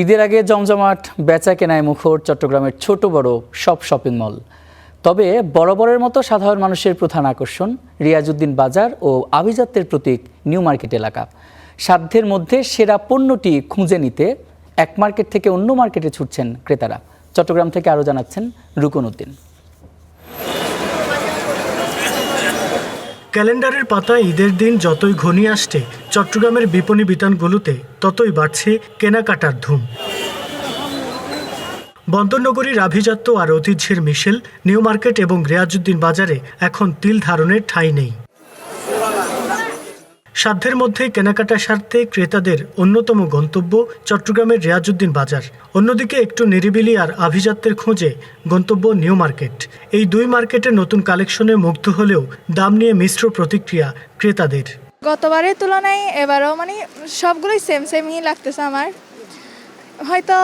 ঈদের আগে জমজমাট বেচা কেনায় মুখর চট্টগ্রামের ছোট বড় সব শপিং মল। তবে বরাবরের মতো সাধারণ মানুষের প্রধান আকর্ষণ রিয়াজউদ্দিন বাজার ও আভিজাত্যের প্রতীক নিউ মার্কেট এলাকা। সাধ্যের মধ্যে সেরা পণ্যটি খুঁজে নিতে এক মার্কেট থেকে অন্য মার্কেটে ছুটছেন ক্রেতারা। চট্টগ্রাম থেকে আরও জানাচ্ছেন রুকন উদ্দিন। ক্যালেন্ডারের পাতায় ঈদের দিন যতই ঘনিয়ে আসছে, চট্টগ্রামের বিপণী বিতানগুলোতে ততই বাড়ছে কেনাকাটার ধুম। বন্দরনগরীর আভিজাত্য আর ঐতিহ্যের মিশেল নিউ মার্কেট এবং রিয়াজউদ্দিন বাজারে এখন তিল ধারণের ঠাঁই নেই। সাধ্যের মধ্যে কেনাকাটা সারতে ক্রেতাদের অন্যতম গন্তব্য চট্টগ্রামের রিয়াজউদ্দিন বাজার। অন্যদিকে একটু নিরিবিলি আর আভিজাত্যের খোঁজে গন্তব্য নিউ মার্কেট। এই দুই মার্কেটের নতুন কালেকশনে মুগ্ধ হলেও দাম নিয়ে মিশ্র প্রতিক্রিয়া ক্রেতাদের। গতবারের তুলনায় এবারও সবগুলোই সেমই লাগতেছে আমার। হয়তো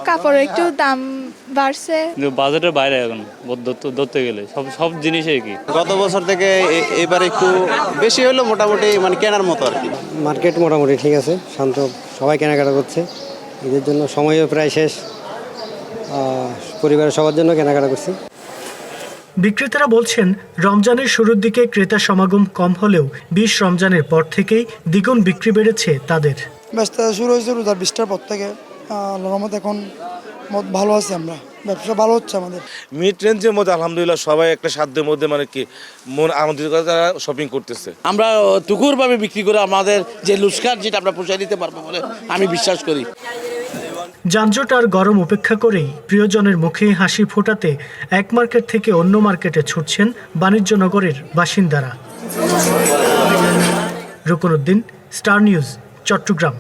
কাপড়ের একটু দাম বাড়ছে, বাজেটের বাইরে এখন ধরতে গেলে সব জিনিসই কি গত বছর থেকে এবার একটু বেশি হলো, মোটামুটি কেনার মতো আর কি। মার্কেট মোটামুটি ঠিক আছে, শান্ত, সবাই কেনাকাটা করছে। ঈদের জন্য সময়ও প্রায় শেষ, পরিবারের সবার জন্য কেনাকাটা করছি। বিক্রেতারা বলছেন, রমজানের শুরুর দিকে ক্রেতা সমাগম কম হলেও 20 রমজানের পর থেকেই দ্বিগুণ বিক্রি বেড়েছে তাদের। ব্যবসা শুরু হয়েছে রোজার 20টার পর থেকে। রহমত এখন ভালো আছে, আমরা ব্যবসা ভালো হচ্ছে আমাদের। মিড রেঞ্জের মধ্যে আলহামদুলিল্লাহ সবাই একটা সাধ্যের মধ্যে মন আনন্দিত করে তারা শপিং করতেছে। আমরা টুকুরভাবে বিক্রি করে আমাদের যে লুস্কার যেটা আমরা পোষায় দিতে পারবো বলে আমি বিশ্বাস করি। যানজট আর গরম উপেক্ষা করেই প্রিয়জনের মুখে হাসি ফোটাতে এক মার্কেট থেকে অন্য মার্কেটে ছুটছেন বাণিজ্যনগরের বাসিন্দারা। রুকন উদ্দিন, স্টার নিউজ, চট্টগ্রাম।